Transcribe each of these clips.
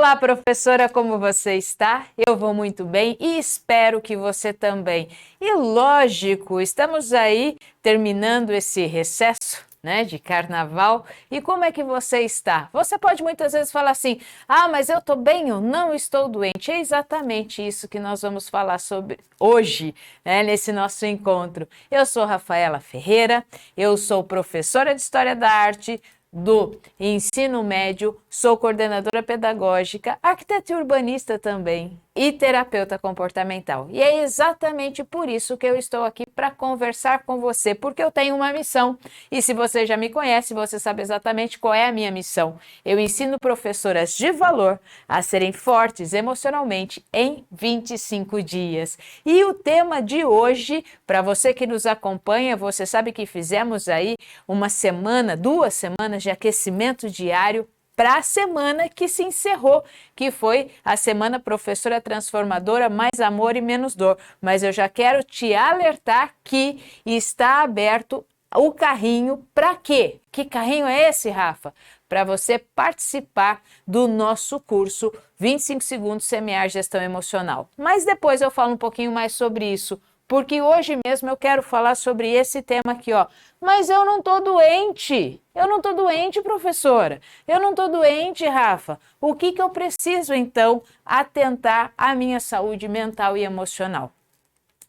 Olá, professora, como você está? Eu vou muito bem e espero que você também. E lógico, estamos aí terminando esse recesso, né, de carnaval. E como é que você está? Você pode muitas vezes falar assim: "Ah, mas eu estou bem, eu não estou doente". É exatamente isso que nós vamos falar sobre hoje, né, nesse nosso encontro. Eu sou Rafaela Ferreira, eu sou professora de História da Arte do ensino médio, sou coordenadora pedagógica, arquiteta e urbanista também e terapeuta comportamental. E é exatamente por isso que eu estou aqui para conversar com você, porque eu tenho uma missão. E se você já me conhece, você sabe exatamente qual é a minha missão. Eu ensino professoras de valor a serem fortes emocionalmente em 25 dias. E o tema de hoje, para você que nos acompanha, você sabe que fizemos aí uma semana, 2 semanas de aquecimento diário para a semana que se encerrou, que foi a Semana Professora Transformadora, Mais Amor e Menos Dor. Mas eu já quero te alertar que está aberto o carrinho para quê? Que carrinho é esse, Rafa? Para você participar do nosso curso 25 Segundos Semear Gestão Emocional. Mas depois eu falo um pouquinho mais sobre isso, porque hoje mesmo eu quero falar sobre esse tema aqui, ó. Mas eu não tô doente. Eu não tô doente, professora. Eu não tô doente, Rafa. O que eu preciso, então, atentar à minha saúde mental e emocional?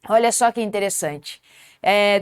Olha só que interessante.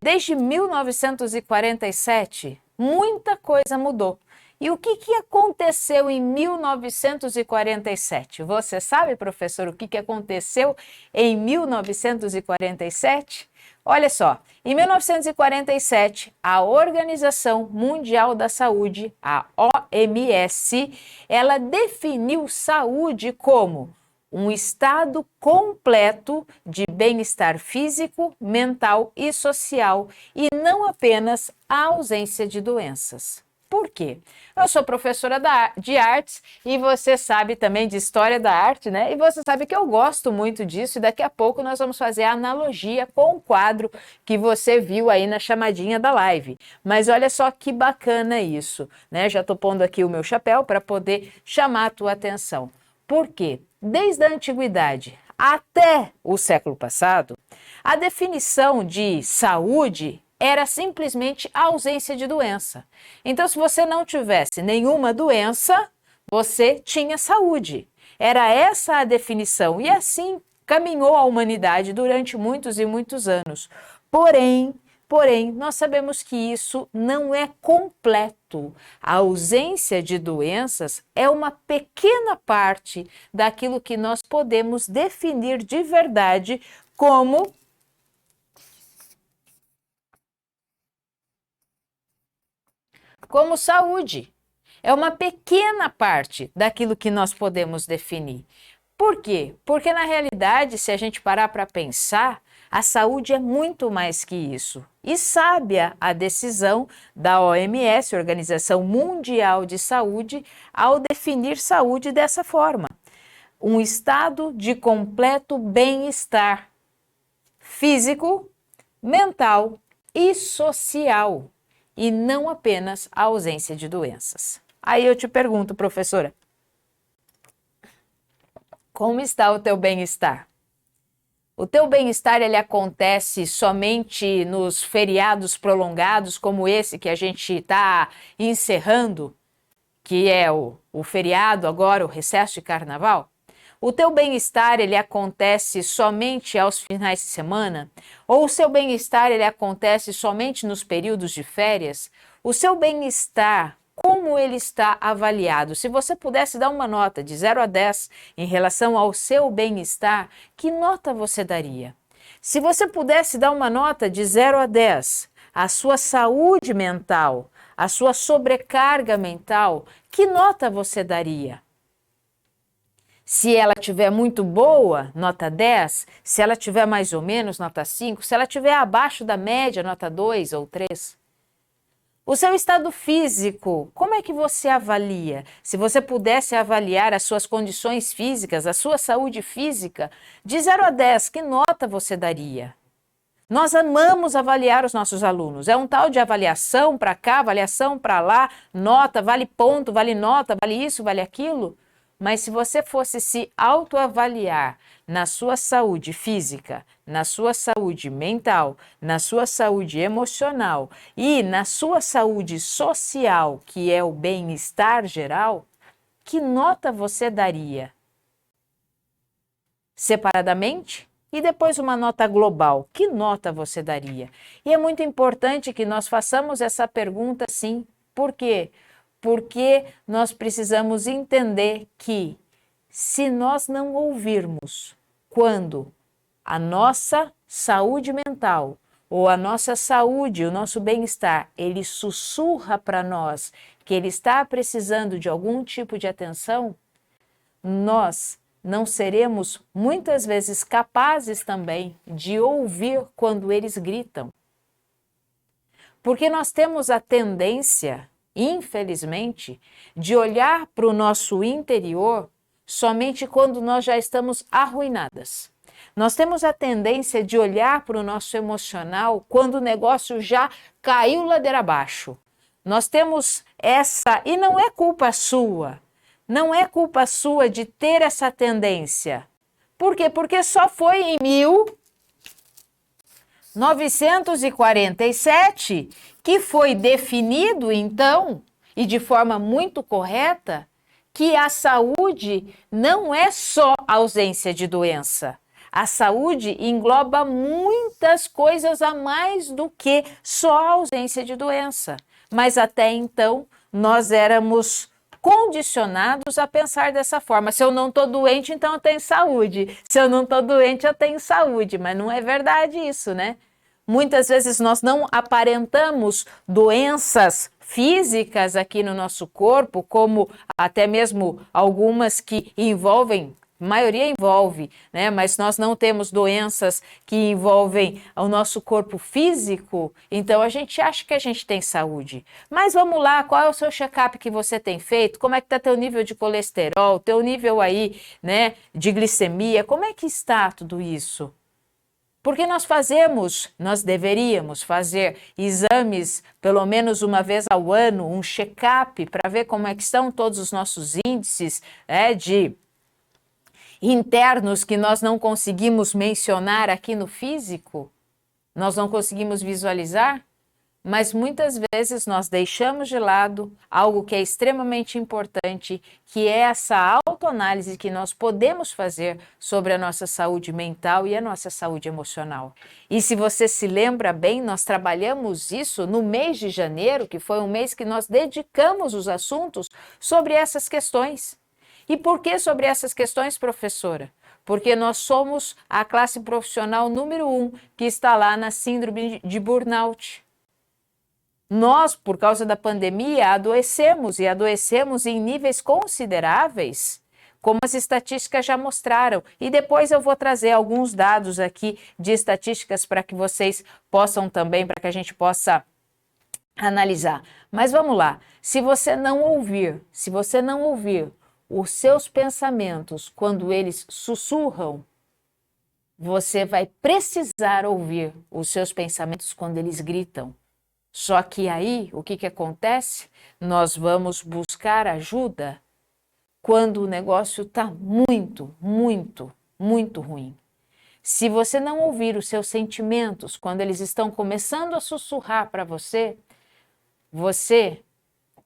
Desde 1947, muita coisa mudou. E o que aconteceu em 1947? Você sabe, professor, o que aconteceu em 1947? Olha só, em 1947, a Organização Mundial da Saúde, a OMS, ela definiu saúde como um estado completo de bem-estar físico, mental e social, e não apenas a ausência de doenças. Por quê? Eu sou professora de artes e você sabe também de história da arte, né? E você sabe que eu gosto muito disso e daqui a pouco nós vamos fazer a analogia com o quadro que você viu aí na chamadinha da live. Mas olha só que bacana isso, né? Já tô pondo aqui o meu chapéu para poder chamar a tua atenção. Por quê? Desde a antiguidade até o século passado, a definição de saúde era simplesmente a ausência de doença. Então, se você não tivesse nenhuma doença, você tinha saúde. Era essa a definição. E assim caminhou a humanidade durante muitos e muitos anos. Porém, nós sabemos que isso não é completo. A ausência de doenças é uma pequena parte daquilo que nós podemos definir de verdade como saúde. É uma pequena parte daquilo que nós podemos definir. Por quê? Porque na realidade, se a gente parar para pensar, a saúde é muito mais que isso. E sábia a decisão da OMS, Organização Mundial de Saúde, ao definir saúde dessa forma: um estado de completo bem-estar físico, mental e social, e não apenas a ausência de doenças. Aí eu te pergunto, professora, como está o teu bem-estar? O teu bem-estar, ele acontece somente nos feriados prolongados, como esse que a gente está encerrando, que é o feriado agora, o recesso de carnaval? O teu bem-estar, ele acontece somente aos finais de semana? Ou o seu bem-estar, ele acontece somente nos períodos de férias? O seu bem-estar, como ele está avaliado? Se você pudesse dar uma nota de 0 a 10 em relação ao seu bem-estar, que nota você daria? Se você pudesse dar uma nota de 0 a 10 à sua saúde mental, à sua sobrecarga mental, que nota você daria? Se ela tiver muito boa, nota 10. Se ela tiver mais ou menos, nota 5. Se ela tiver abaixo da média, nota 2 ou 3. O seu estado físico, como é que você avalia? Se você pudesse avaliar as suas condições físicas, a sua saúde física, de 0 a 10, que nota você daria? Nós amamos avaliar os nossos alunos. É um tal de avaliação para cá, avaliação para lá, nota, vale ponto, vale nota, vale isso, vale aquilo. Mas se você fosse se autoavaliar na sua saúde física, na sua saúde mental, na sua saúde emocional e na sua saúde social, que é o bem-estar geral, que nota você daria? Separadamente? E depois uma nota global, que nota você daria? E é muito importante que nós façamos essa pergunta sim. Por quê? Porque nós precisamos entender que se nós não ouvirmos quando a nossa saúde mental ou a nossa saúde, o nosso bem-estar, ele sussurra para nós que ele está precisando de algum tipo de atenção, nós não seremos muitas vezes capazes também de ouvir quando eles gritam. Porque nós temos a tendência, infelizmente, de olhar para o nosso interior somente quando nós já estamos arruinadas. Nós temos a tendência de olhar para o nosso emocional quando o negócio já caiu ladeira abaixo. Nós temos essa, e não é culpa sua, não é culpa sua de ter essa tendência. Por quê? Porque só foi em 1947 que foi definido, então, e de forma muito correta, que a saúde não é só ausência de doença. A saúde engloba muitas coisas a mais do que só a ausência de doença. Mas até então, nós éramos condicionados a pensar dessa forma. Se eu não estou doente, então eu tenho saúde. Se eu não estou doente, eu tenho saúde. Mas não é verdade isso, né? Muitas vezes nós não aparentamos doenças físicas aqui no nosso corpo, como até mesmo algumas que envolvem, a maioria envolve, né? Mas nós não temos doenças que envolvem o nosso corpo físico, então a gente acha que a gente tem saúde. Mas vamos lá, qual é o seu check-up que você tem feito? Como é que está teu nível de colesterol, teu nível aí, né, de glicemia? Como é que está tudo isso? Porque nós deveríamos fazer exames pelo menos uma vez ao ano, um check-up para ver como é que estão todos os nossos índices, de internos que nós não conseguimos mencionar aqui no físico, nós não conseguimos visualizar, mas muitas vezes nós deixamos de lado algo que é extremamente importante, que é essa autoanálise que nós podemos fazer sobre a nossa saúde mental e a nossa saúde emocional. E se você se lembra bem, nós trabalhamos isso no mês de janeiro, que foi um mês que nós dedicamos os assuntos sobre essas questões. E por que sobre essas questões, professora? Porque nós somos a classe profissional número 1 que está lá na síndrome de burnout. Nós, por causa da pandemia, adoecemos e adoecemos em níveis consideráveis, como as estatísticas já mostraram. E depois eu vou trazer alguns dados aqui de estatísticas para que vocês possam também, para que a gente possa analisar. Mas vamos lá, se você não ouvir os seus pensamentos quando eles sussurram, você vai precisar ouvir os seus pensamentos quando eles gritam. Só que aí, o que acontece? Nós vamos buscar ajuda quando o negócio está muito, muito, muito ruim. Se você não ouvir os seus sentimentos quando eles estão começando a sussurrar para você, você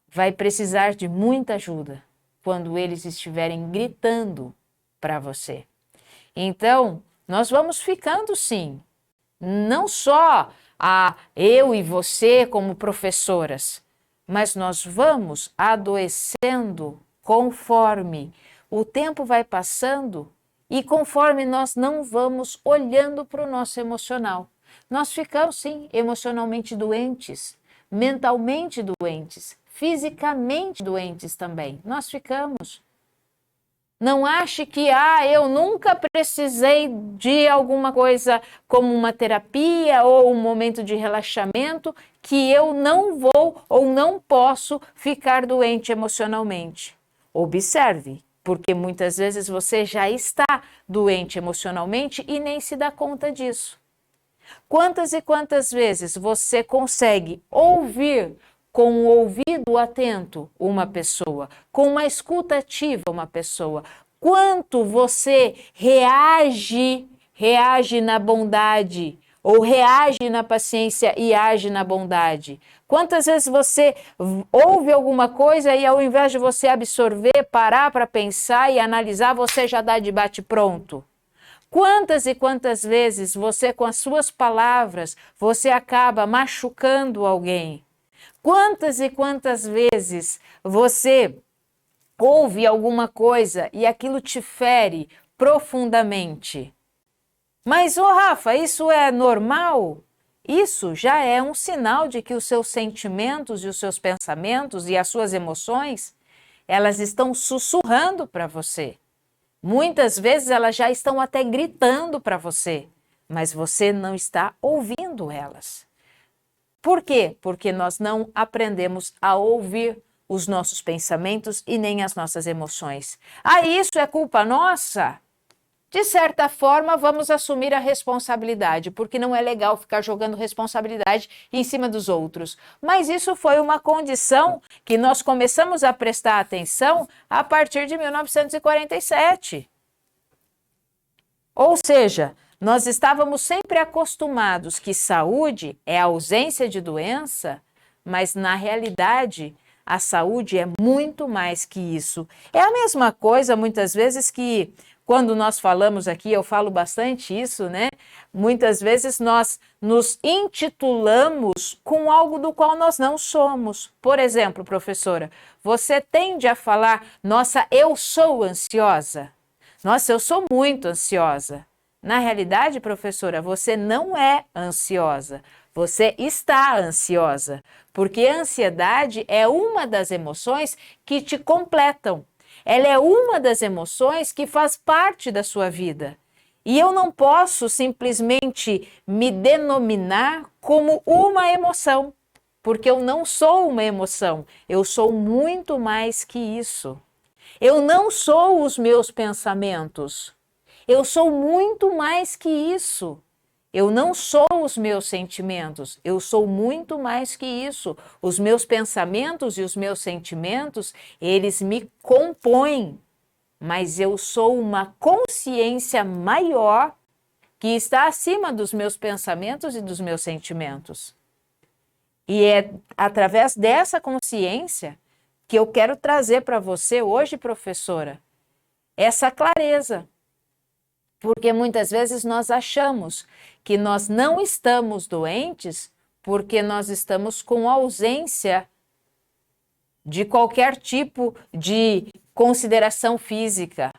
vai precisar de muita ajuda quando eles estiverem gritando para você. Então, nós vamos ficando sim, não só eu e você como professoras, mas nós vamos adoecendo conforme o tempo vai passando e conforme nós não vamos olhando para o nosso emocional. Nós ficamos, sim, emocionalmente doentes, mentalmente doentes, fisicamente doentes também. Nós ficamos. Não ache que, eu nunca precisei de alguma coisa como uma terapia ou um momento de relaxamento, que eu não vou ou não posso ficar doente emocionalmente. Observe, porque muitas vezes você já está doente emocionalmente e nem se dá conta disso. Quantas e quantas vezes você consegue ouvir com um ouvido atento uma pessoa, com uma escuta ativa uma pessoa? Quanto você reage na bondade, ou reage na paciência e age na bondade? Quantas vezes você ouve alguma coisa e ao invés de você absorver, parar para pensar e analisar, você já dá de bate-pronto? Quantas e quantas vezes você, com as suas palavras, você acaba machucando alguém? Quantas e quantas vezes você ouve alguma coisa e aquilo te fere profundamente? Mas, Rafa, isso é normal? Isso já é um sinal de que os seus sentimentos e os seus pensamentos e as suas emoções, elas estão sussurrando para você. Muitas vezes elas já estão até gritando para você, mas você não está ouvindo elas. Por quê? Porque nós não aprendemos a ouvir os nossos pensamentos e nem as nossas emoções. Isso é culpa nossa? De certa forma, vamos assumir a responsabilidade, porque não é legal ficar jogando responsabilidade em cima dos outros. Mas isso foi uma condição que nós começamos a prestar atenção a partir de 1947. Ou seja, nós estávamos sempre acostumados que saúde é a ausência de doença, mas na realidade a saúde é muito mais que isso. É a mesma coisa muitas vezes que quando nós falamos aqui, eu falo bastante isso, né? Muitas vezes nós nos intitulamos com algo do qual nós não somos. Por exemplo, professora, você tende a falar, nossa, eu sou ansiosa. Nossa, eu sou muito ansiosa. Na realidade, professora, você não é ansiosa. Você está ansiosa, porque a ansiedade é uma das emoções que te completam. Ela é uma das emoções que faz parte da sua vida. E eu não posso simplesmente me denominar como uma emoção, porque eu não sou uma emoção, eu sou muito mais que isso. Eu não sou os meus pensamentos, eu sou muito mais que isso. Eu não sou os meus sentimentos, eu sou muito mais que isso. Os meus pensamentos e os meus sentimentos, eles me compõem, mas eu sou uma consciência maior que está acima dos meus pensamentos e dos meus sentimentos. E é através dessa consciência que eu quero trazer para você hoje, professora, essa clareza. Porque muitas vezes nós achamos que nós não estamos doentes porque nós estamos com ausência de qualquer tipo de consideração física.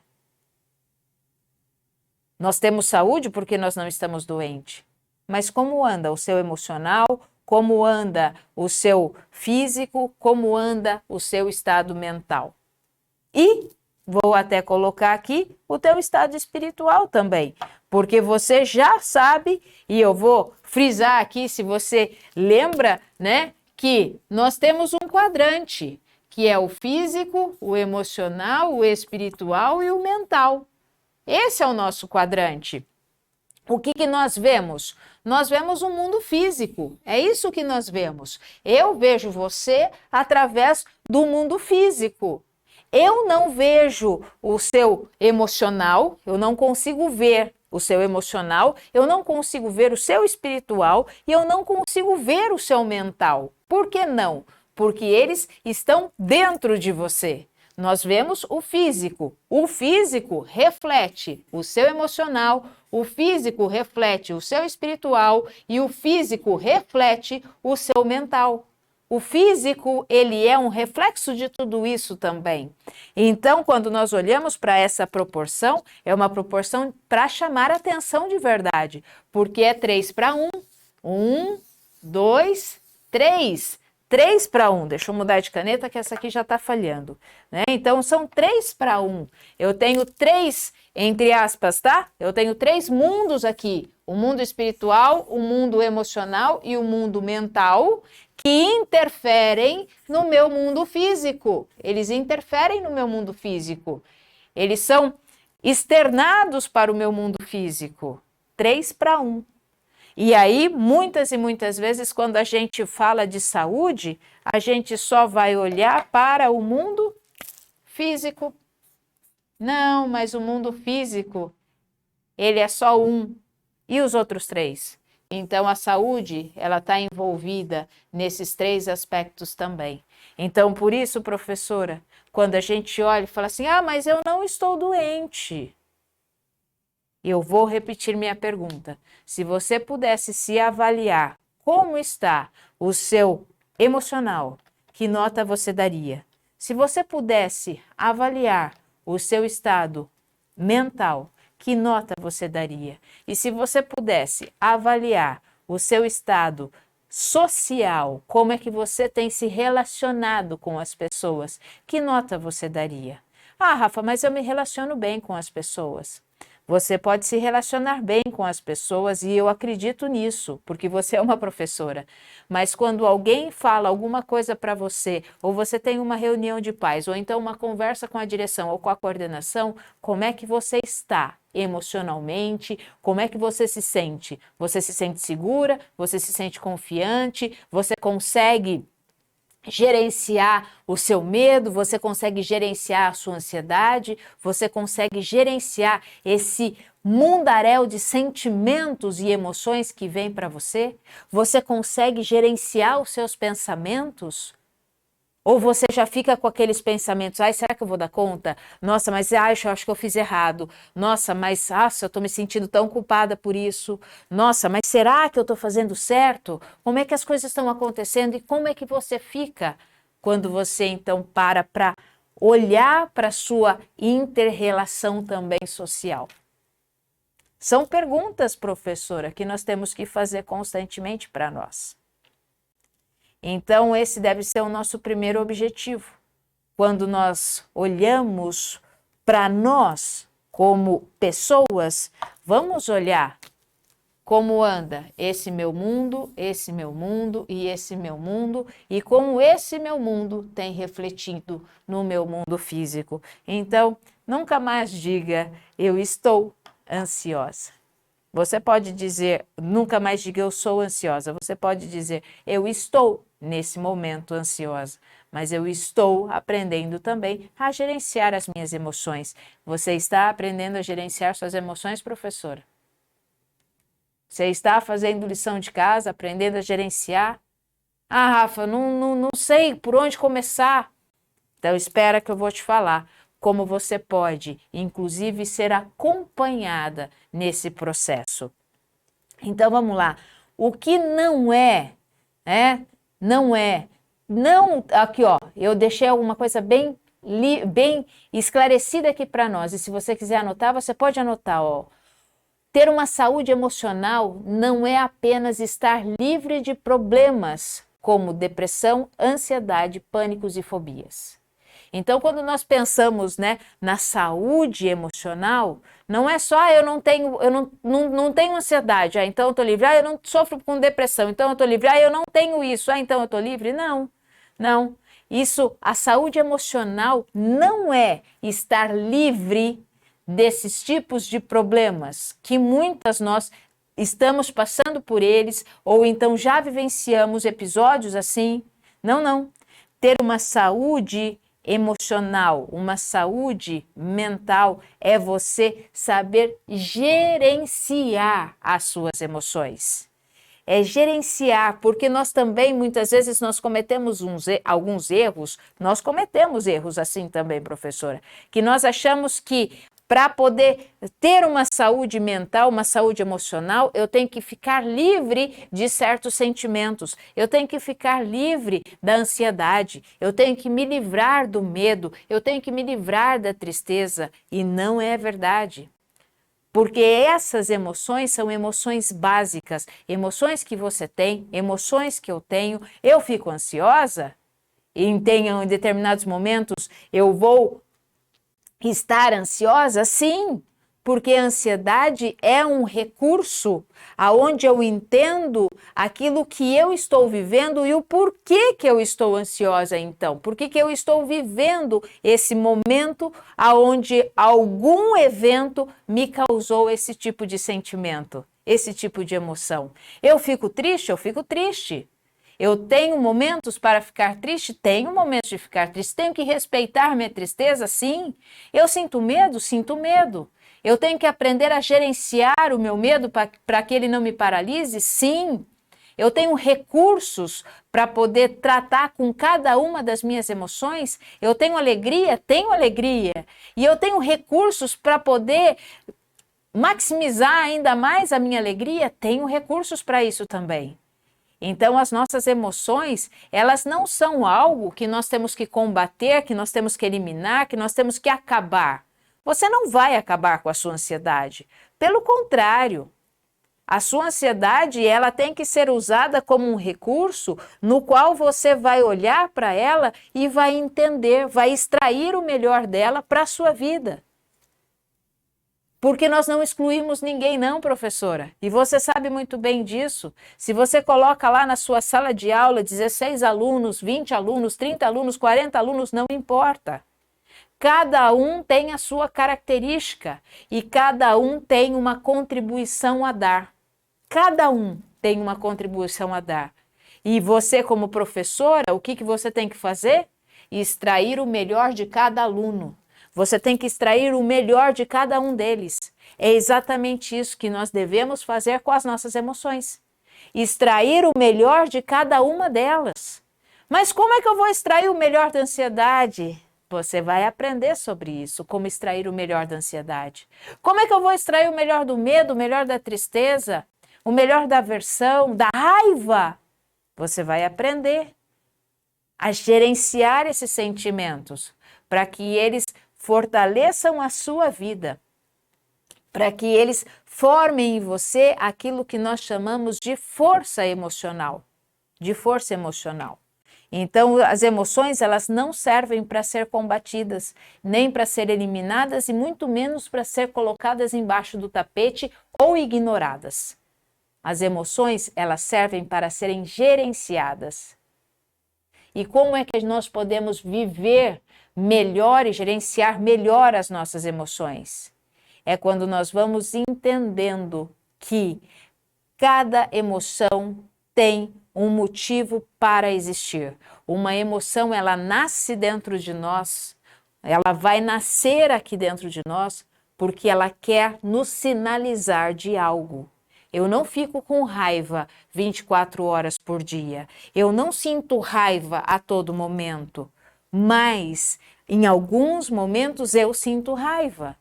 Nós temos saúde porque nós não estamos doentes. Mas como anda o seu emocional? Como anda o seu físico? Como anda o seu estado mental? E vou até colocar aqui o teu estado espiritual também, porque você já sabe, e eu vou frisar aqui, se você lembra, né, que nós temos um quadrante, que é o físico, o emocional, o espiritual e o mental. Esse é o nosso quadrante. O que nós vemos? Nós vemos um mundo físico, é isso que nós vemos. Eu vejo você através do mundo físico. Eu não vejo o seu emocional, eu não consigo ver o seu emocional, eu não consigo ver o seu espiritual e eu não consigo ver o seu mental. Por que não? Porque eles estão dentro de você. Nós vemos o físico. O físico reflete o seu emocional, o físico reflete o seu espiritual e o físico reflete o seu mental. O físico, ele é um reflexo de tudo isso também. Então, quando nós olhamos para essa proporção, é uma proporção para chamar atenção de verdade, porque é 3:1. 1, 2, 3. 3:1. Deixa eu mudar de caneta que essa aqui já está falhando, né? Então, são 3:1. Eu tenho 3, entre aspas, tá? Eu tenho 3 mundos aqui. O mundo espiritual, o mundo emocional e o mundo mental, que interferem no meu mundo físico. Eles interferem no meu mundo físico. Eles são externados para o meu mundo físico. 3:1. E aí, muitas e muitas vezes, quando a gente fala de saúde, a gente só vai olhar para o mundo físico. Não, mas o mundo físico, ele é só um. E os outros três? Então, a saúde, ela está envolvida nesses três aspectos também. Então, por isso, professora, quando a gente olha e fala assim, mas eu não estou doente. Eu vou repetir minha pergunta. Se você pudesse se avaliar como está o seu emocional, que nota você daria? Se você pudesse avaliar o seu estado mental, que nota você daria? E se você pudesse avaliar o seu estado social, como é que você tem se relacionado com as pessoas, que nota você daria? Rafa, mas eu me relaciono bem com as pessoas. Você pode se relacionar bem com as pessoas e eu acredito nisso, porque você é uma professora. Mas quando alguém fala alguma coisa para você, ou você tem uma reunião de pais, ou então uma conversa com a direção ou com a coordenação, como é que você está emocionalmente? Como é que você se sente? Você se sente segura? Você se sente confiante? Você consegue gerenciar o seu medo, você consegue gerenciar a sua ansiedade, você consegue gerenciar esse mundaréu de sentimentos e emoções que vem para você? Você consegue gerenciar os seus pensamentos? Ou você já fica com aqueles pensamentos, será que eu vou dar conta? Nossa, mas eu acho que eu fiz errado. Nossa, mas eu estou me sentindo tão culpada por isso. Nossa, mas será que eu estou fazendo certo? Como é que as coisas estão acontecendo? E como é que você fica quando você então para olhar para a sua inter-relação também social? São perguntas, professora, que nós temos que fazer constantemente para nós. Então, esse deve ser o nosso primeiro objetivo. Quando nós olhamos para nós como pessoas, vamos olhar como anda esse meu mundo e esse meu mundo, e como esse meu mundo tem refletido no meu mundo físico. Então, nunca mais diga, eu estou ansiosa. Você pode dizer, nunca mais diga eu sou ansiosa. Você pode dizer, eu estou nesse momento ansiosa, mas eu estou aprendendo também a gerenciar as minhas emoções. Você está aprendendo a gerenciar suas emoções, professora? Você está fazendo lição de casa, aprendendo a gerenciar? Rafa, não sei por onde começar. Então, espera que eu vou te falar como você pode, inclusive, ser acompanhada nesse processo. Então, vamos lá. O que não aqui ó, eu deixei alguma coisa bem esclarecida aqui para nós, e se você quiser anotar, você pode anotar, ó. Ter uma saúde emocional não é apenas estar livre de problemas como depressão, ansiedade, pânicos e fobias. Então, quando nós pensamos, na saúde emocional, não é só eu não tenho ansiedade, então eu estou livre, eu não sofro com depressão, então eu estou livre, eu não tenho isso, então eu estou livre. Não. Isso, a saúde emocional não é estar livre desses tipos de problemas que muitas nós estamos passando por eles, ou então já vivenciamos episódios assim. Não. Ter uma saúde emocional, uma saúde mental é você saber gerenciar as suas emoções. É gerenciar, porque nós também, muitas vezes, nós cometemos alguns erros, nós cometemos erros assim também, professora, que nós achamos que para poder ter uma saúde mental, uma saúde emocional, eu tenho que ficar livre de certos sentimentos, eu tenho que ficar livre da ansiedade, eu tenho que me livrar do medo, eu tenho que me livrar da tristeza, e não é verdade. Porque essas emoções são emoções básicas, emoções que você tem, emoções que eu tenho. Eu fico ansiosa e em determinados momentos eu vou estar ansiosa? Sim, porque a ansiedade é um recurso aonde eu entendo aquilo que eu estou vivendo e o porquê que eu estou ansiosa então. Por que eu estou vivendo esse momento aonde algum evento me causou esse tipo de sentimento? esse tipo de emoção. Eu fico triste? Eu fico triste. Eu tenho momentos para ficar triste? Tenho momentos de ficar triste. Tenho que respeitar minha tristeza? Sim. Eu sinto medo? Sinto medo. Eu tenho que aprender a gerenciar o meu medo para que ele não me paralise? Sim. Eu tenho recursos para poder tratar com cada uma das minhas emoções? Eu tenho alegria? Tenho alegria. E eu tenho recursos para poder maximizar ainda mais a minha alegria? Tenho recursos para isso também. Então, as nossas emoções, elas não são algo que nós temos que combater, que nós temos que eliminar, que nós temos que acabar. Você não vai acabar com a sua ansiedade. Pelo contrário, a sua ansiedade, ela tem que ser usada como um recurso no qual você vai olhar para ela e vai entender, vai extrair o melhor dela para a sua vida. Porque nós não excluímos ninguém não, professora. E você sabe muito bem disso. Se você coloca lá na sua sala de aula 16 alunos, 20 alunos, 30 alunos, 40 alunos, não importa. Cada um tem a sua característica e cada um tem uma contribuição a dar. Cada um tem uma contribuição a dar. E você, como professora, o que você tem que fazer? Extrair o melhor de cada aluno. Você tem que extrair o melhor de cada um deles. É exatamente isso que nós devemos fazer com as nossas emoções. Extrair o melhor de cada uma delas. Mas como é que eu vou extrair o melhor da ansiedade? Você vai aprender sobre isso, como extrair o melhor da ansiedade. Como é que eu vou extrair o melhor do medo, o melhor da tristeza, o melhor da aversão, da raiva? Você vai aprender a gerenciar esses sentimentos para que eles fortaleçam a sua vida, para que eles formem em você aquilo que nós chamamos de força emocional, Então, as emoções, elas não servem para ser combatidas, nem para ser eliminadas e muito menos para ser colocadas embaixo do tapete ou ignoradas. As emoções, elas servem para serem gerenciadas. E como é que nós podemos viver melhor e gerenciar melhor as nossas emoções? É quando nós vamos entendendo que cada emoção tem um motivo para existir. Uma emoção, ela nasce dentro de nós, ela vai nascer aqui dentro de nós porque ela quer nos sinalizar de algo. Eu não fico com raiva 24 horas por dia. Eu não sinto raiva a todo momento. Mas, em alguns momentos, eu sinto raiva.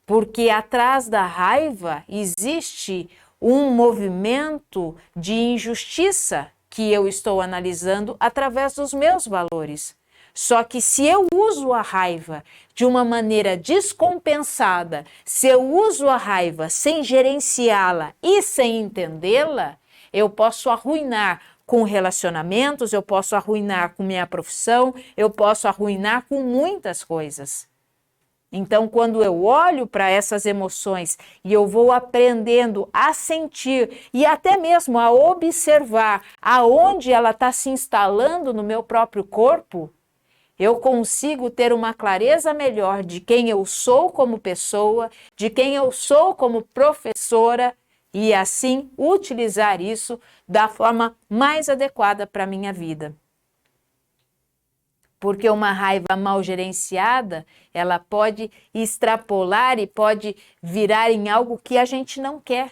Porque atrás da raiva existe um movimento de injustiça que eu estou analisando através dos meus valores. Só que se eu uso a raiva de uma maneira descompensada, se eu uso a raiva sem gerenciá-la e sem entendê-la, eu posso arruinar com relacionamentos, eu posso arruinar com minha profissão, eu posso arruinar com muitas coisas. Então, quando eu olho para essas emoções e eu vou aprendendo a sentir e até mesmo a observar aonde ela está se instalando no meu próprio corpo, eu consigo ter uma clareza melhor de quem eu sou como pessoa, de quem eu sou como professora e assim utilizar isso da forma mais adequada para a minha vida. Porque uma raiva mal gerenciada, ela pode extrapolar e pode virar em algo que a gente não quer.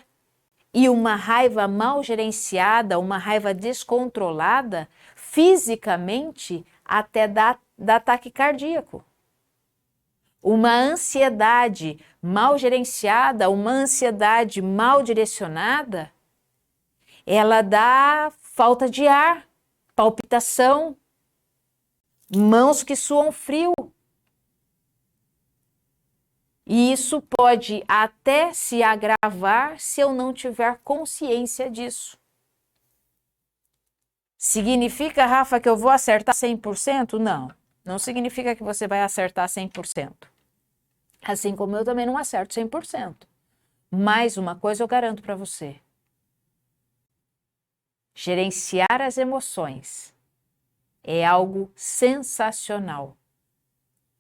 E uma raiva mal gerenciada, uma raiva descontrolada, fisicamente até dá ataque cardíaco. Uma ansiedade mal gerenciada, uma ansiedade mal direcionada, ela dá falta de ar, palpitação, mãos que suam frio. E isso pode até se agravar se eu não tiver consciência disso. Significa, Rafa, que eu vou acertar 100%? Não, não significa que você vai acertar 100%. Assim como eu também não acerto 100%. Mas uma coisa eu garanto para você. Gerenciar as emoções é algo sensacional.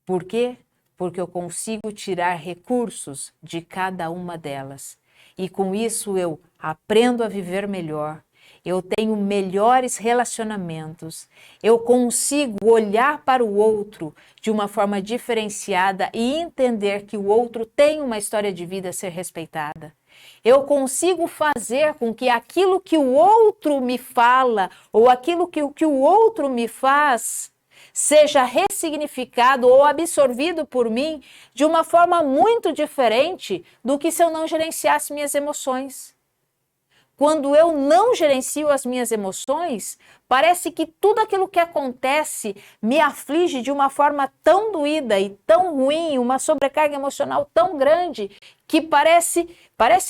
Por quê? Porque eu consigo tirar recursos de cada uma delas. E com isso eu aprendo a viver melhor. Eu tenho melhores relacionamentos, eu consigo olhar para o outro de uma forma diferenciada e entender que o outro tem uma história de vida a ser respeitada. Eu consigo fazer com que aquilo que o outro me fala ou aquilo que o outro me faz seja ressignificado ou absorvido por mim de uma forma muito diferente do que se eu não gerenciasse minhas emoções. Quando eu não gerencio as minhas emoções, parece que tudo aquilo que acontece me aflige de uma forma tão doída e tão ruim, uma sobrecarga emocional tão grande, que parece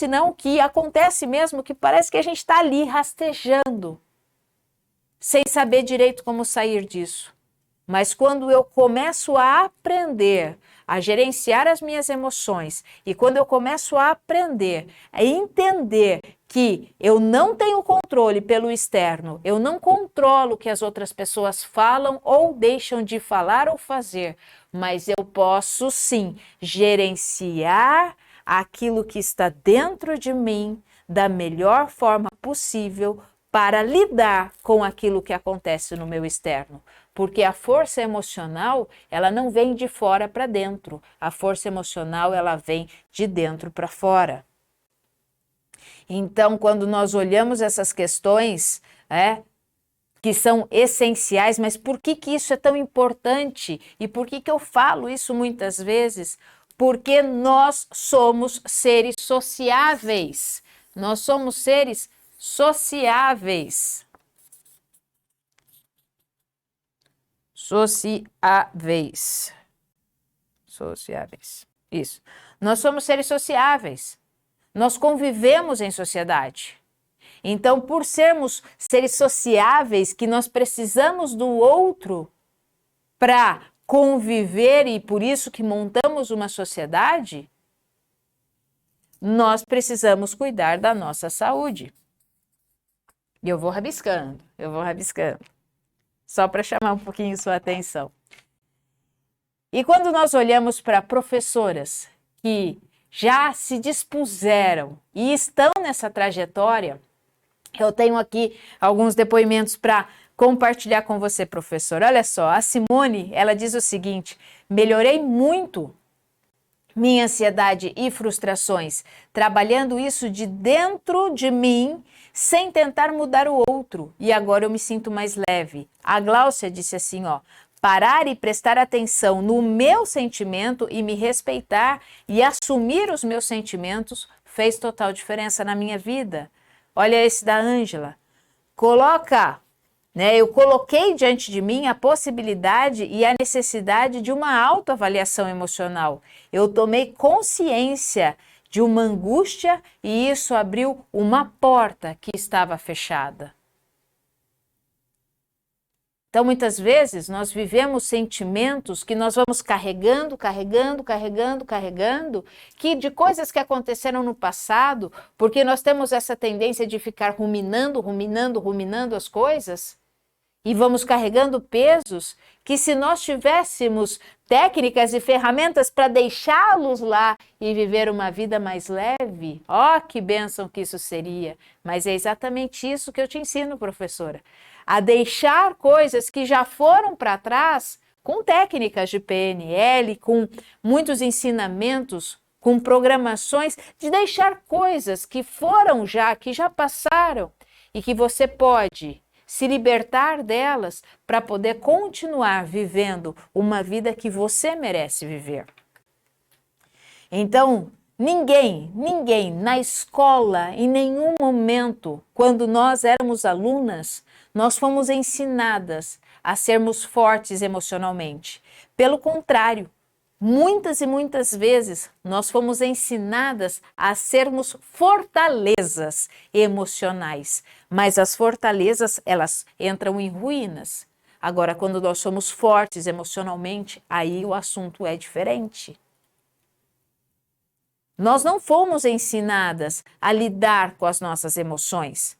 não, que acontece mesmo, que parece que a gente está ali rastejando, sem saber direito como sair disso. Mas quando eu começo a aprender a gerenciar as minhas emoções e quando eu começo a aprender a entender que eu não tenho controle pelo externo, eu não controlo o que as outras pessoas falam ou deixam de falar ou fazer, mas eu posso sim gerenciar aquilo que está dentro de mim da melhor forma possível para lidar com aquilo que acontece no meu externo. Porque a força emocional, ela não vem de fora para dentro. A força emocional, ela vem de dentro para fora. Então, quando nós olhamos essas questões, que são essenciais, mas por que isso é tão importante? E por que eu falo isso muitas vezes? Porque nós somos seres sociáveis. Nós somos seres sociáveis. Sociáveis. Isso. Nós somos seres sociáveis. Nós convivemos em sociedade. Então, por sermos seres sociáveis, que nós precisamos do outro para conviver e por isso que montamos uma sociedade, nós precisamos cuidar da nossa saúde. E eu vou rabiscando. Só para chamar um pouquinho sua atenção. E quando nós olhamos para professoras que já se dispuseram e estão nessa trajetória, eu tenho aqui alguns depoimentos para compartilhar com você, professor. Olha só, a Simone, ela diz o seguinte: melhorei muito minha ansiedade e frustrações, trabalhando isso de dentro de mim, sem tentar mudar o outro, e agora eu me sinto mais leve. A Gláucia disse assim, parar e prestar atenção no meu sentimento e me respeitar e assumir os meus sentimentos fez total diferença na minha vida. Olha esse da Ângela. Eu coloquei diante de mim a possibilidade e a necessidade de uma autoavaliação emocional. Eu tomei consciência de uma angústia e isso abriu uma porta que estava fechada. Então, muitas vezes, nós vivemos sentimentos que nós vamos carregando, que de coisas que aconteceram no passado, porque nós temos essa tendência de ficar ruminando as coisas, e vamos carregando pesos que, se nós tivéssemos técnicas e ferramentas para deixá-los lá e viver uma vida mais leve, que bênção que isso seria. Mas é exatamente isso que eu te ensino, professora. A deixar coisas que já foram para trás com técnicas de PNL, com muitos ensinamentos, com programações, de deixar coisas que foram já, que já passaram e que você pode se libertar delas para poder continuar vivendo uma vida que você merece viver. Então, ninguém na escola, em nenhum momento, quando nós éramos alunas, nós fomos ensinadas a sermos fortes emocionalmente. Pelo contrário, muitas e muitas vezes nós fomos ensinadas a sermos fortalezas emocionais, mas as fortalezas, elas entram em ruínas. Agora, quando nós somos fortes emocionalmente, aí o assunto é diferente. Nós não fomos ensinadas a lidar com as nossas emoções.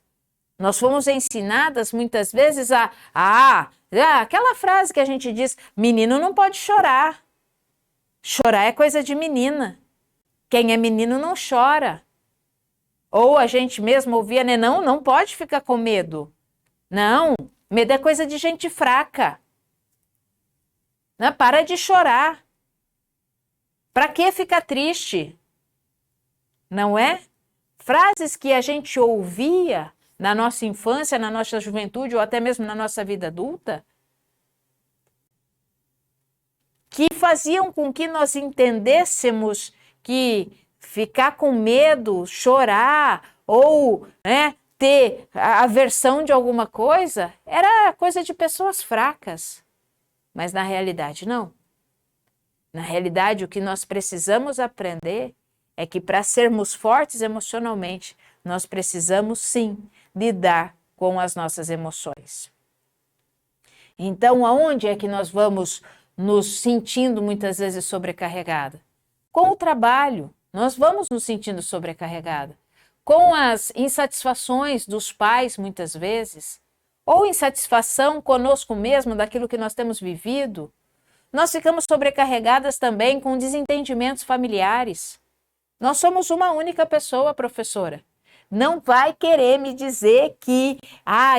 Nós fomos ensinadas muitas vezes aquela frase que a gente diz, menino não pode chorar. Chorar é coisa de menina. Quem é menino não chora. Ou a gente mesmo ouvia, né? Não, não pode ficar com medo. Não, medo é coisa de gente fraca. Não, para de chorar. Para que ficar triste? Não é? Frases que a gente ouvia na nossa infância, na nossa juventude ou até mesmo na nossa vida adulta, que faziam com que nós entendêssemos que ficar com medo, chorar ou, né, ter aversão de alguma coisa era coisa de pessoas fracas. Mas na realidade não. Na realidade, o que nós precisamos aprender é que para sermos fortes emocionalmente, nós precisamos sim lidar com as nossas emoções. Então, aonde é que nós vamos nos sentindo muitas vezes sobrecarregada? Com o trabalho, nós vamos nos sentindo sobrecarregada. Com as insatisfações dos pais, muitas vezes, ou insatisfação conosco mesmo daquilo que nós temos vivido, nós ficamos sobrecarregadas também com desentendimentos familiares. Nós somos uma única pessoa, professora. Não vai querer me dizer que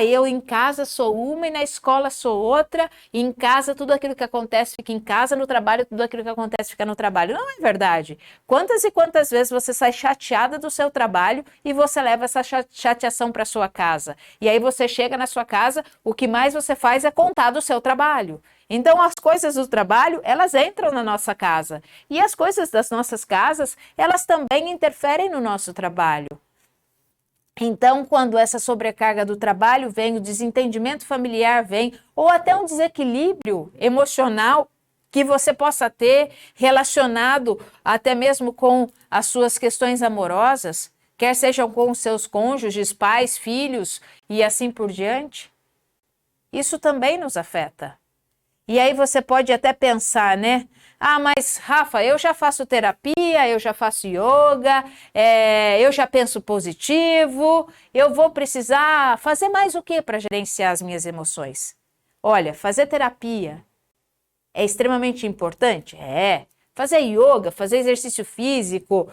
eu em casa sou uma e na escola sou outra, e em casa tudo aquilo que acontece fica em casa, no trabalho tudo aquilo que acontece fica no trabalho. Não é verdade. Quantas e quantas vezes você sai chateada do seu trabalho e você leva essa chateação para sua casa? E aí você chega na sua casa, o que mais você faz é contar do seu trabalho. Então, as coisas do trabalho, elas entram na nossa casa. E as coisas das nossas casas, elas também interferem no nosso trabalho. Então, quando essa sobrecarga do trabalho vem, o desentendimento familiar vem, ou até um desequilíbrio emocional que você possa ter relacionado até mesmo com as suas questões amorosas, quer sejam com os seus cônjuges, pais, filhos e assim por diante, isso também nos afeta. E aí você pode até pensar, né? Mas Rafa, eu já faço terapia, eu já faço yoga, eu já penso positivo, eu vou precisar fazer mais o que para gerenciar as minhas emoções? Olha, fazer terapia é extremamente importante? É. Fazer yoga, fazer exercício físico,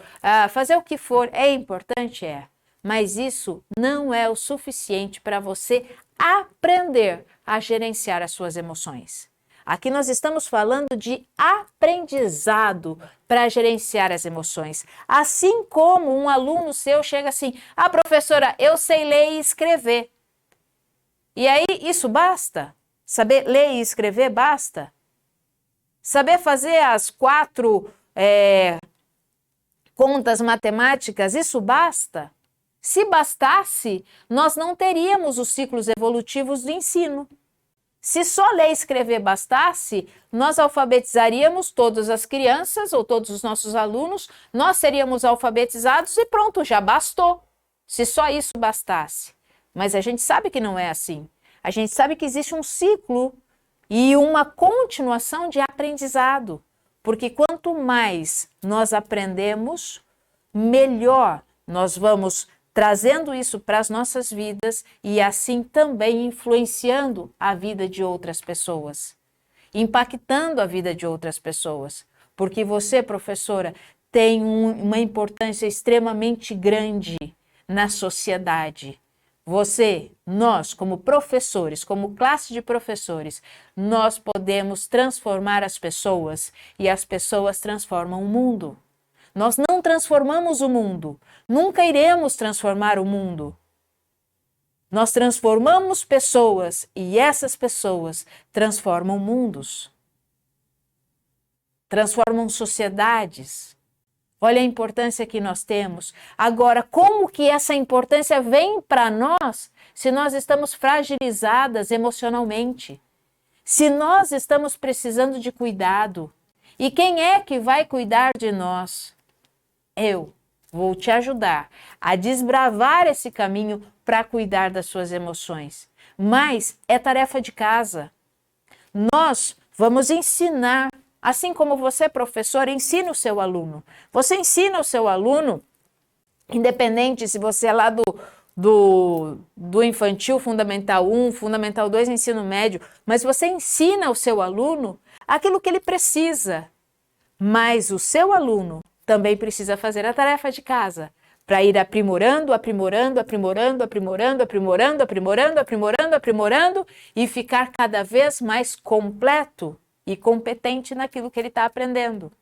fazer o que for, é importante? É. Mas isso não é o suficiente para você aprender a gerenciar as suas emoções. Aqui nós estamos falando de aprendizado para gerenciar as emoções. Assim como um aluno seu chega assim, professora, eu sei ler e escrever. E aí, isso basta? Saber ler e escrever basta? Saber fazer as 4 contas matemáticas, isso basta? Se bastasse, nós não teríamos os ciclos evolutivos do ensino. Se só ler e escrever bastasse, nós alfabetizaríamos todas as crianças ou todos os nossos alunos, nós seríamos alfabetizados e pronto, já bastou. Se só isso bastasse. Mas a gente sabe que não é assim. A gente sabe que existe um ciclo e uma continuação de aprendizado. Porque quanto mais nós aprendemos, melhor nós vamos trazendo isso para as nossas vidas e assim também influenciando a vida de outras pessoas, impactando a vida de outras pessoas. Porque você, professora, tem uma importância extremamente grande na sociedade. Você, nós, como professores, como classe de professores, nós podemos transformar as pessoas e as pessoas transformam o mundo. Nós não transformamos o mundo, nunca iremos transformar o mundo. Nós transformamos pessoas e essas pessoas transformam mundos, transformam sociedades. Olha a importância que nós temos. Agora, como que essa importância vem para nós se nós estamos fragilizadas emocionalmente? Se nós estamos precisando de cuidado? E quem é que vai cuidar de nós? Eu vou te ajudar a desbravar esse caminho para cuidar das suas emoções. Mas é tarefa de casa. Nós vamos ensinar, assim como você, professor, ensina o seu aluno. Você ensina o seu aluno, independente se você é lá do infantil, fundamental 1, fundamental 2, ensino médio, mas você ensina o seu aluno aquilo que ele precisa. Mas o seu aluno também precisa fazer a tarefa de casa para ir aprimorando, aprimorando, aprimorando, aprimorando, aprimorando, aprimorando, aprimorando, aprimorando e ficar cada vez mais completo e competente naquilo que ele está aprendendo.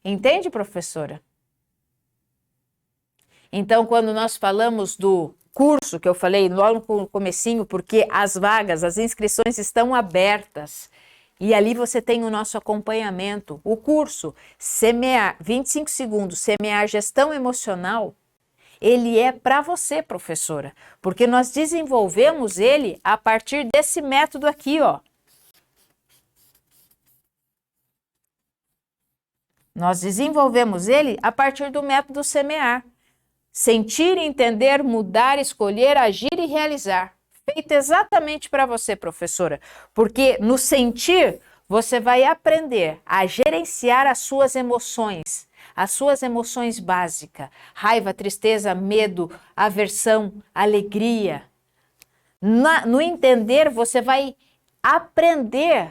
Entende, professora? Então, quando nós falamos do curso que eu falei logo no comecinho, porque as vagas, as inscrições estão abertas. E ali você tem o nosso acompanhamento. O curso Semear 25 segundos, Semear Gestão Emocional, ele é para você, professora, porque nós desenvolvemos ele a partir desse método aqui, ó. Nós desenvolvemos ele a partir do método Semear. Sentir, entender, mudar, escolher, agir e realizar. Feito exatamente para você, professora, porque no sentir você vai aprender a gerenciar as suas emoções básicas, raiva, tristeza, medo, aversão, alegria. No entender você vai aprender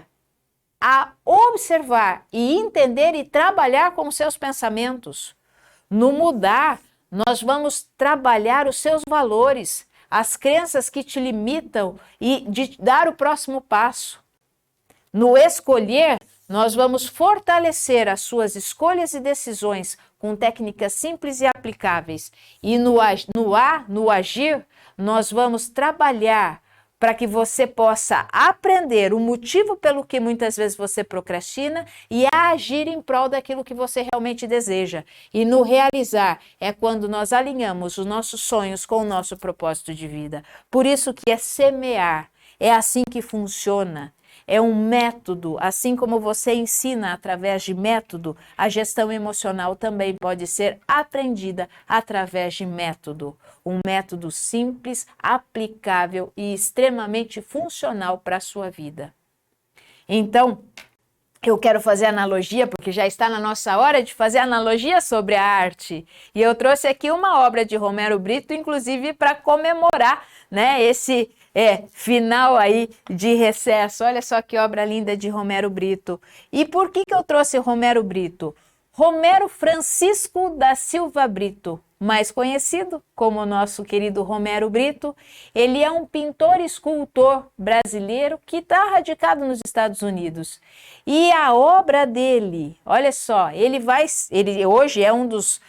a observar e entender e trabalhar com os seus pensamentos. No mudar, nós vamos trabalhar os seus valores, as crenças que te limitam e de dar o próximo passo. No escolher, nós vamos fortalecer as suas escolhas e decisões com técnicas simples e aplicáveis. E no agir, nós vamos trabalhar para que você possa aprender o motivo pelo que muitas vezes você procrastina e agir em prol daquilo que você realmente deseja. E no realizar é quando nós alinhamos os nossos sonhos com o nosso propósito de vida. Por isso que é semear, é assim que funciona. É um método, assim como você ensina através de método, a gestão emocional também pode ser aprendida através de método. Um método simples, aplicável e extremamente funcional para a sua vida. Então, eu quero fazer analogia, porque já está na nossa hora de fazer analogia sobre a arte. E eu trouxe aqui uma obra de Romero Britto, inclusive para comemorar, né, esse final aí de recesso. Olha só que obra linda de Romero Britto. E por que eu trouxe Romero Britto? Romero Francisco da Silva Britto, mais conhecido como nosso querido Romero Britto, ele é um pintor e escultor brasileiro que está radicado nos Estados Unidos. E a obra dele, olha só, ele hoje é um dos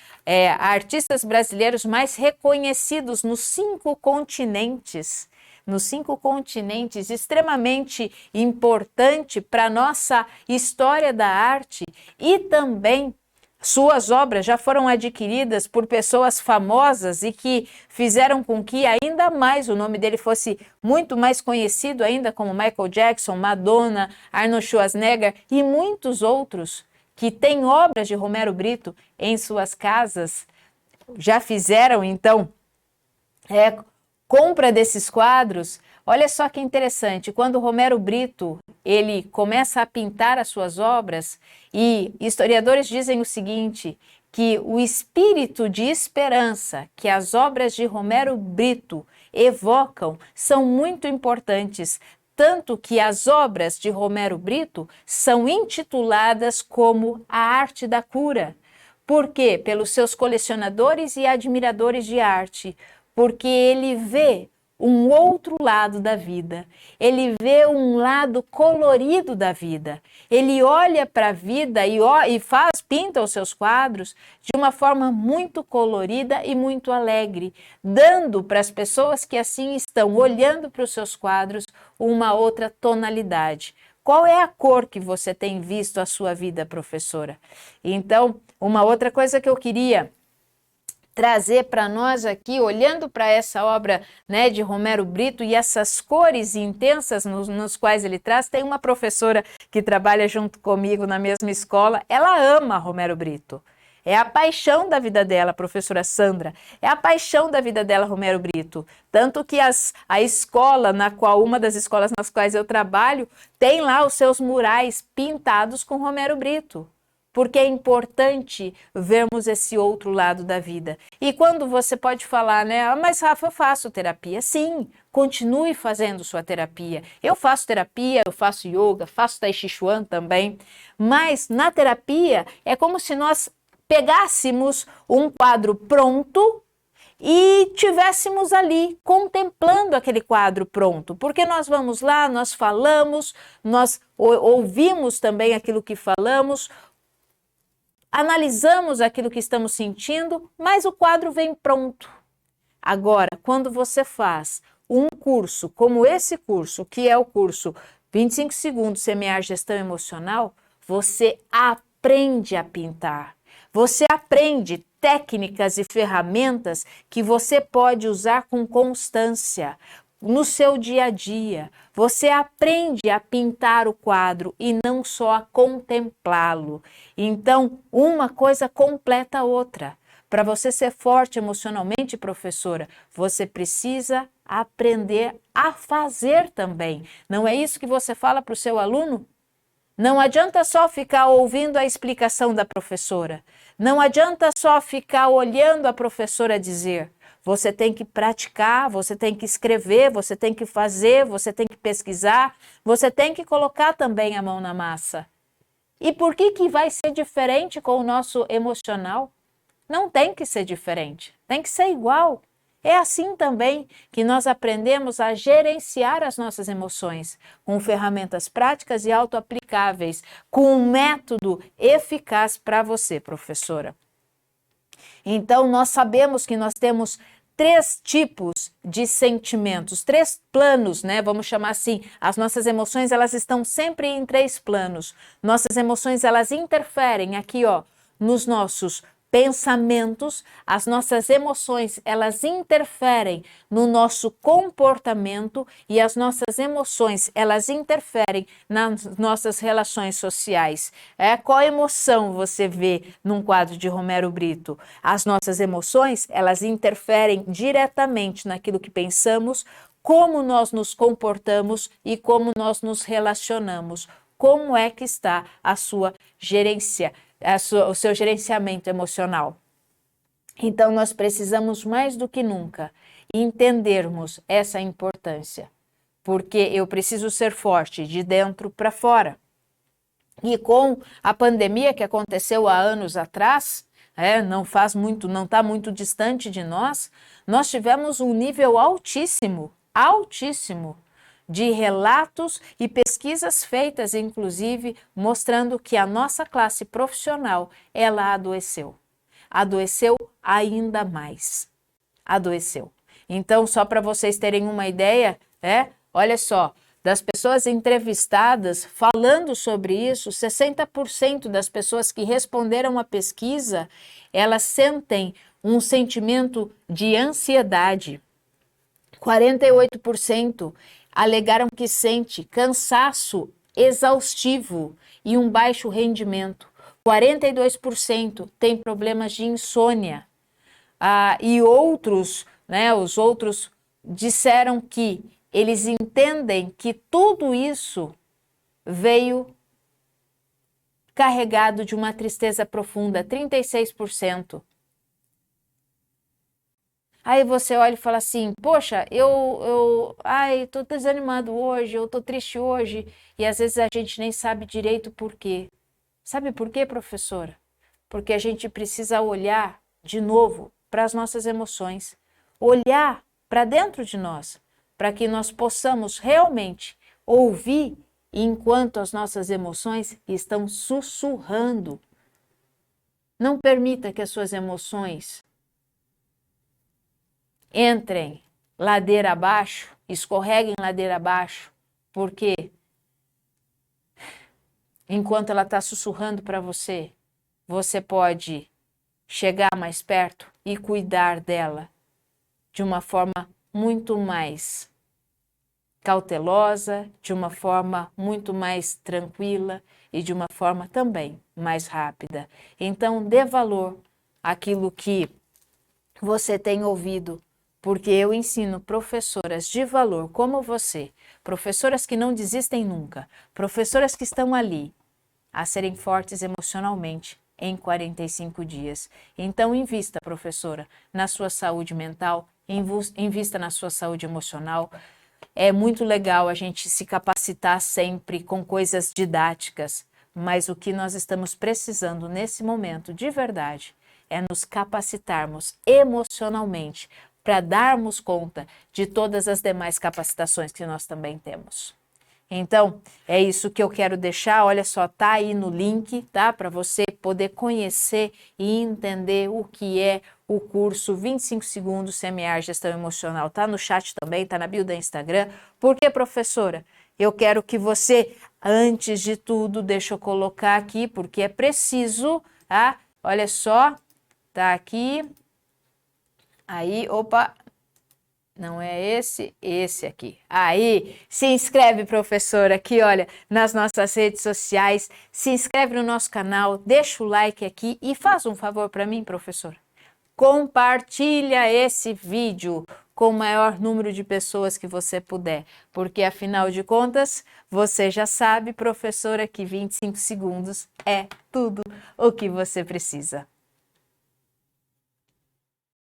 artistas brasileiros mais reconhecidos nos 5 continentes. Nos 5 continentes, extremamente importante para a nossa história da arte e também suas obras já foram adquiridas por pessoas famosas e que fizeram com que ainda mais o nome dele fosse muito mais conhecido ainda, como Michael Jackson, Madonna, Arnold Schwarzenegger e muitos outros que têm obras de Romero Britto em suas casas, já fizeram então compra desses quadros. Olha só que interessante, quando Romero Britto ele começa a pintar as suas obras, e historiadores dizem o seguinte, que o espírito de esperança que as obras de Romero Britto evocam são muito importantes, tanto que as obras de Romero Britto são intituladas como a arte da cura. Por quê? Pelos seus colecionadores e admiradores de arte, porque ele vê um outro lado da vida, ele vê um lado colorido da vida, ele olha para a vida e pinta os seus quadros de uma forma muito colorida e muito alegre, dando para as pessoas que assim estão olhando para os seus quadros uma outra tonalidade. Qual é a cor que você tem visto a sua vida, professora? Então, uma outra coisa que eu queria trazer para nós aqui, olhando para essa obra, né, de Romero Britto e essas cores intensas nos quais ele traz, tem uma professora que trabalha junto comigo na mesma escola, ela ama Romero Britto. É a paixão da vida dela, a professora Sandra, é a paixão da vida dela, Romero Britto. Tanto que a escola, uma das escolas nas quais eu trabalho, tem lá os seus murais pintados com Romero Britto. porque é importante vermos esse outro lado da vida. E quando você pode falar, né, ah, mas Rafa, eu faço terapia. Sim, continue fazendo sua terapia. Eu faço terapia, eu faço yoga, faço Tai Chi Chuan também, mas na terapia é como se nós pegássemos um quadro pronto e tivéssemos ali contemplando aquele quadro pronto, porque nós vamos lá, nós falamos, nós ouvimos também aquilo que falamos, analisamos aquilo que estamos sentindo, mas o quadro vem pronto. Agora, quando você faz um curso como esse curso, que é o curso 25 segundos semear gestão emocional, você aprende a pintar. Você aprende técnicas e ferramentas que você pode usar com constância no seu dia a dia. Você aprende a pintar o quadro e não só a contemplá-lo. Então, uma coisa completa a outra. Para você ser forte emocionalmente, professora, você precisa aprender a fazer também. Não é isso que você fala para o seu aluno? Não adianta só ficar ouvindo a explicação da professora. Não adianta só ficar olhando a professora dizer. Você tem que praticar, você tem que escrever, você tem que fazer, você tem que pesquisar, você tem que colocar também a mão na massa. E por que vai ser diferente com o nosso emocional? Não tem que ser diferente, tem que ser igual. É assim também que nós aprendemos a gerenciar as nossas emoções, com ferramentas práticas e autoaplicáveis, com um método eficaz para você, professora. Então, nós sabemos que nós temos 3 tipos de sentimentos, 3 planos, né? Vamos chamar assim, as nossas emoções, elas estão sempre em 3 planos. Nossas emoções, elas interferem aqui, ó, nos nossos pensamentos, as nossas emoções, elas interferem no nosso comportamento e as nossas emoções, elas interferem nas nossas relações sociais. Qual emoção você vê num quadro de Romero Brito? As nossas emoções, elas interferem diretamente naquilo que pensamos, como nós nos comportamos e como nós nos relacionamos. Como é que está a sua gerência? O seu gerenciamento emocional. Então, nós precisamos mais do que nunca entendermos essa importância, porque eu preciso ser forte de dentro para fora. E com a pandemia que aconteceu há anos atrás, não está muito distante de nós, nós tivemos um nível altíssimo de relatos e pesquisas feitas, inclusive, mostrando que a nossa classe profissional, ela adoeceu. Adoeceu ainda mais. Adoeceu. Então, só para vocês terem uma ideia, olha só, das pessoas entrevistadas falando sobre isso, 60% das pessoas que responderam à pesquisa, elas sentem um sentimento de ansiedade. 48% alegaram que sente cansaço exaustivo e um baixo rendimento. 42% têm problemas de insônia. E outros, os outros disseram que eles entendem que tudo isso veio carregado de uma tristeza profunda, 36%. Aí você olha e fala assim, poxa, tô desanimado hoje, eu tô triste hoje, e às vezes a gente nem sabe direito por quê. Sabe por quê, professora? Porque a gente precisa olhar de novo para as nossas emoções, olhar para dentro de nós, para que nós possamos realmente ouvir enquanto as nossas emoções estão sussurrando. Não permita que as suas emoções entrem ladeira abaixo, escorreguem ladeira abaixo, porque enquanto ela está sussurrando para você, você pode chegar mais perto e cuidar dela de uma forma muito mais cautelosa, de uma forma muito mais tranquila e de uma forma também mais rápida. Então, dê valor àquilo que você tem ouvido, porque eu ensino professoras de valor como você, professoras que não desistem nunca, professoras que estão ali a serem fortes emocionalmente em 45 dias. Então, invista, professora, na sua saúde mental, invista na sua saúde emocional. É muito legal a gente se capacitar sempre com coisas didáticas, mas o que nós estamos precisando nesse momento, de verdade, é nos capacitarmos emocionalmente para darmos conta de todas as demais capacitações que nós também temos. Então, é isso que eu quero deixar. Olha só, tá aí no link, tá? Para você poder conhecer e entender o que é o curso 25 segundos Semear Gestão Emocional. Tá no chat também, tá na bio do Instagram. Por quê, professora? Eu quero que você, antes de tudo, deixa eu colocar aqui, porque é preciso, tá? Olha só, tá aqui. Aí, opa, não é esse aqui. Aí, se inscreve, professor, aqui, olha, nas nossas redes sociais, se inscreve no nosso canal, deixa o like aqui e faz um favor para mim, professor. Compartilha esse vídeo com o maior número de pessoas que você puder, porque afinal de contas, você já sabe, professora, que 25 segundos é tudo o que você precisa.